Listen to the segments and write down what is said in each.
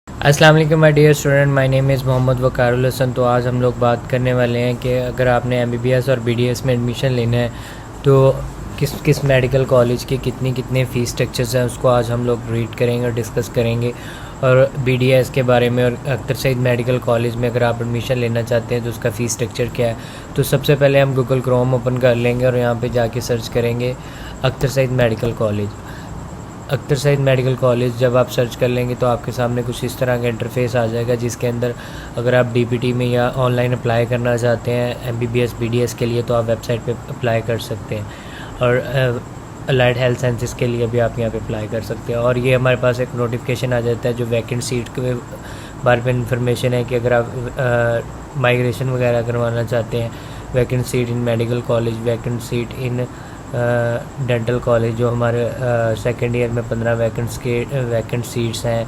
अस्सलाम वालेकुम my dear student, my name is Mohammad Waqarul Hasan. तो आज हम लोग बात करने वाले हैं कि अगर आपने एमबीबीएस और बीडीएस में एडमिशन लेना है तो किस किस मेडिकल कॉलेज के कितने फ़ीस स्ट्रक्चर्स हैं उसको आज हम लोग रीड करेंगे और डिस्कस करेंगे। और बीडीएस के बारे में और अख्तर सईद मेडिकल कॉलेज में अगर आप एडमिशन लेना चाहते हैं तो उसका फ़ीस स्ट्रक्चर क्या है। तो सबसे पहले हम गूगल क्रोम ओपन कर लेंगे और यहाँ पर जाके सर्च करेंगे Akhtar Saeed medical college. Akhtar Saeed medical college जब आप सर्च कर लेंगे तो आपके सामने कुछ इस तरह का इंटरफेस आ जाएगा, जिसके अंदर अगर आप डीपीटी में या ऑनलाइन अप्लाई करना चाहते हैं एमबीबीएस बीडीएस के लिए तो आप वेबसाइट पे अप्लाई कर सकते हैं, और अलाइड हेल्थ साइंसेस के लिए भी आप यहाँ पे अप्लाई कर सकते हैं। और ये हमारे पास एक नोटिफिकेशन आ जाता है जो वैकेंट सीट के बारे में इंफॉर्मेशन है कि अगर आप माइग्रेशन वगैरह करवाना चाहते हैं, vacant seat in medical college, vacant seat in dental college, जो हमारे सेकेंड ईयर में 15 वैकेंट सीट्स हैं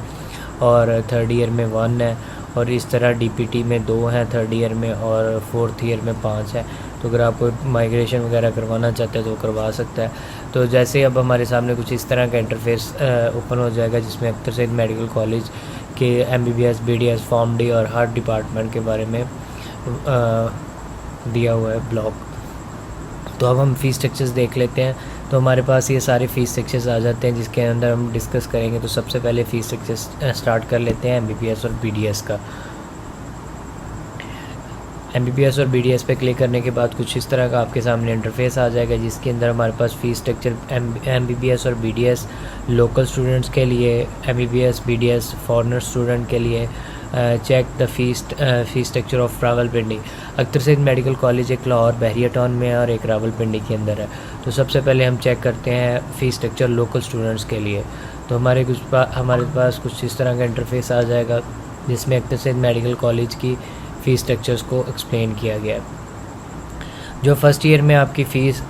और थर्ड ईयर में 1 है, और इस तरह डीपीटी में 2 हैं थर्ड ईयर में, और फोर्थ ईयर में 5 है। तो अगर आपको माइग्रेशन वगैरह करवाना चाहते हैं तो करवा सकता है। तो जैसे अब हमारे सामने कुछ इस तरह का इंटरफेस ओपन हो जाएगा जिसमें अख्तर सईद मेडिकल कॉलेज के एमबीबीएस बीडीएस फॉर्म डी और हार्ट डिपार्टमेंट के बारे में दिया हुआ है ब्लॉग। तो अब हम फ़ीस स्ट्रक्चर्स देख लेते हैं। तो हमारे पास ये सारे फ़ीस स्ट्रक्चर्स आ जाते हैं जिसके अंदर हम डिस्कस करेंगे। तो सबसे पहले फ़ीस स्ट्रक्चर्स स्टार्ट कर लेते हैं एमबीबीएस और बीडीएस का। एमबीबीएस और बीडीएस पे क्लिक करने के बाद कुछ इस तरह का आपके सामने इंटरफेस आ जाएगा जिसके अंदर हमारे पास फ़ीस स्ट्रक्चर एमबीबीएस और बीडीएस लोकल स्टूडेंट्स के लिए, एमबीबीएस बीडीएस फॉरेनर स्टूडेंट के लिए, check the fees structure of Rawalpindi. Akhtar Saeed medical college एक लाहौर बहरिया टाउन में है और एक रावलपिंडी के अंदर है। तो सबसे पहले हम चेक करते हैं फ़ीस स्ट्रक्चर लोकल स्टूडेंट्स के लिए। तो हमारे पास कुछ इस तरह का इंटरफेस आ जाएगा जिसमें अख्तर सईद मेडिकल कॉलेज की फ़ीस स्ट्रक्चर्स को एक्सप्लेन किया गया है। जो फर्स्ट ईयर में आपकी फ़ीस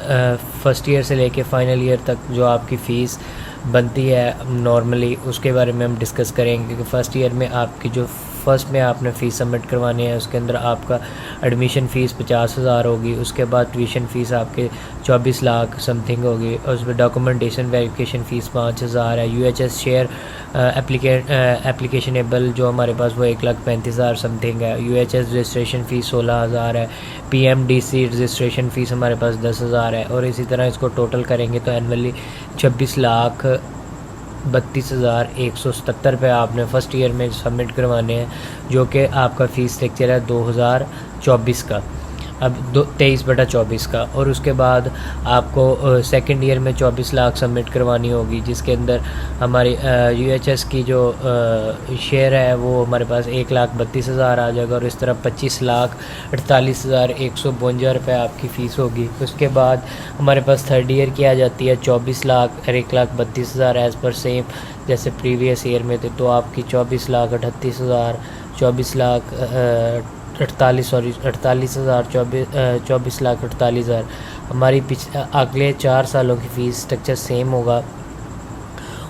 फर्स्ट ईयर से लेके फाइनल ईयर तक जो आपकी फ़ीस बनती है नॉर्मली, उसके बारे में हम डिस्कस करेंगे। क्योंकि फ़र्स्ट ईयर में आपकी जो फर्स्ट में आपने फ़ीस सबमिट करवानी है उसके अंदर आपका एडमिशन फ़ीस 50,000 होगी। उसके बाद ट्यूशन फ़ीस आपके 24 लाख समथिंग होगी, और उसमें डॉक्यूमेंटेशन वेरिफिकेशन फ़ीस 5,000 है। यूएचएस शेयर एप्लीकेशनेबल जो हमारे पास वो 1,35,000 समथिंग है। यूएचएस रजिस्ट्रेशन फ़ीस 16,000 है। पीएमडीसी रजिस्ट्रेशन फ़ीस हमारे पास 10,000 है। और इसी तरह इसको टोटल करेंगे तो एनुअली 26,32,177 रुपये आपने फ़र्स्ट ईयर में सबमिट करवाने हैं, जो कि आपका फ़ीस स्ट्रक्चर है 2024 का, अब 23/24 का। और उसके बाद आपको सेकंड ईयर में 24 लाख सबमिट करवानी होगी, जिसके अंदर हमारी यूएचएस की जो शेयर है वो हमारे पास 1,32,000 आ जाएगा, और इस तरह 25,48,152 रुपये आपकी फ़ीस होगी। उसके बाद हमारे पास थर्ड ईयर की आ जाती है 24 लाख और 1,32,000 एज़ पर सेम जैसे प्रीवियस ईयर में थे। तो आपकी 24,38,000 24,48,000 हमारी अगले 4 सालों की फ़ीस स्ट्रक्चर सेम होगा।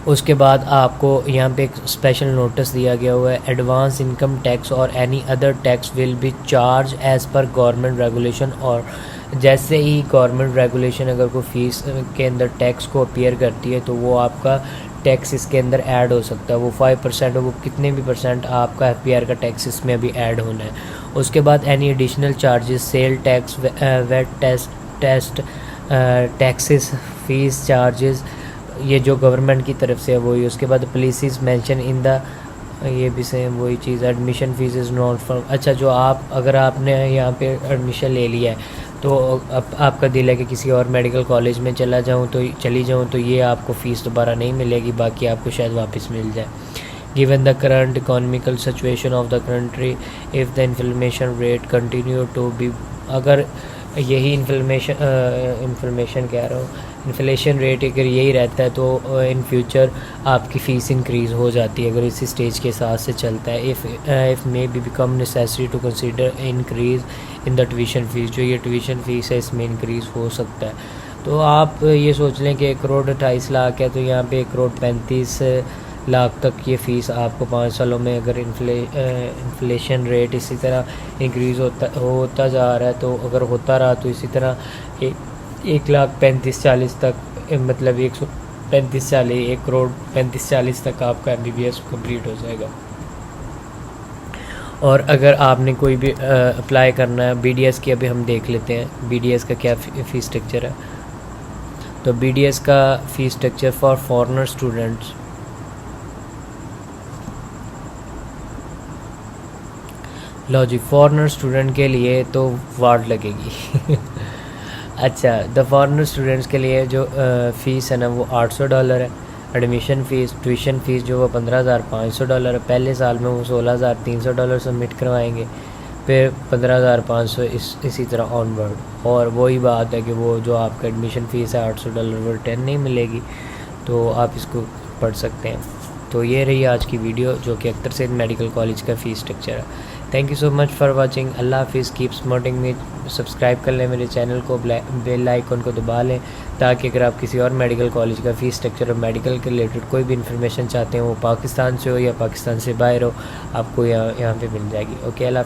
उसके बाद आपको यहाँ पे एक स्पेशल नोटिस दिया गया हुआ है, एडवांस इनकम टैक्स और any other tax will be charge as per government regulation. और जैसे ही गवर्नमेंट रेगुलेशन अगर कोई फ़ीस के अंदर टैक्स को अपीयर करती है तो वो आपका टैक्स इसके अंदर ऐड हो सकता है। वो 5% हो, वो कितने भी परसेंट आपका एफपीआर का टैक्स इसमें अभी ऐड होना है। उसके बाद any additional charges, sale tax, VAT test taxes, fees charges, ये जो गवर्नमेंट की तरफ से है वही। उसके बाद पुलिस मेंशन इन द, ये भी सेम वही चीज़, admission fees is not from. अच्छा, जो अगर आपने यहाँ पे एडमिशन ले लिया है तो अब आपका दिल है कि किसी और मेडिकल कॉलेज में चली जाऊँ तो ये आपको फ़ीस दोबारा नहीं मिलेगी, बाकी आपको शायद वापस मिल जाए। Given the current economical situation of the country, if the inflation rate continue to be, अगर यही इन्फ्लेशन कह रहा हूँ, इन्फ्लेशन रेट अगर यही रहता है तो इन फ्यूचर आपकी फ़ीस इंक्रीज़ हो जाती है अगर इसी स्टेज के साथ से चलता है। If may be become necessary to consider increase in the tuition fees, जो ये ट्यूशन फ़ीस है इसमें इंक्रीज़ हो सकता है। तो आप ये सोच लें कि 1,28,00,000 है तो यहाँ पे 1,35,00,000 तक ये फ़ीस आपको 5 सालों में, अगर इन्फ्लेशन रेट इसी तरह इंक्रीज़ होता जा रहा है तो अगर होता रहा तो इसी तरह 1,35,40,000 तक, मतलब 135,40,000 1,35,40,000 तक आपका एमबीबीएस कंप्लीट हो जाएगा। और अगर आपने कोई भी अप्लाई करना है BDS की, अभी हम देख लेते हैं BDS का क्या फ़ीस स्ट्रक्चर है। तो BDS का fees structure for foreigner students, लो जी, फॉरेनर स्टूडेंट के लिए तो वार्ड लगेगी अच्छा, द फॉरेनर स्टूडेंट्स के लिए जो फ़ीस है ना वो $800 है। एडमिशन फ़ीस, ट्यूशन फ़ीस जो वो $15,500 है। पहले साल में वो $16,300 सबमिट करवाएंगे, फिर 15,500 इसी तरह ऑनवर्ड। और वही बात है कि वो जो आपका एडमिशन फ़ीस है $800 वो रिटर्न नहीं मिलेगी, तो आप इसको पढ़ सकते हैं। तो ये रही आज की वीडियो जो कि अख्तर सैयद मेडिकल कॉलेज का फ़ीस स्ट्रक्चर है। Thank you so much for watching. Allah हाफिज़। Keep supporting me. सब्सक्राइब कर लें मेरे चैनल को, बेल आइकन को दबा लें, ताकि अगर आप किसी और मेडिकल कॉलेज का फ़ीस स्ट्रक्चर और मेडिकल के रिलेटेड कोई भी इन्फॉर्मेशन चाहते हैं, वो पाकिस्तान से हो या पाकिस्तान से बाहर हो, आपको यहाँ पे मिल जाएगी। ओके, अल्लाह।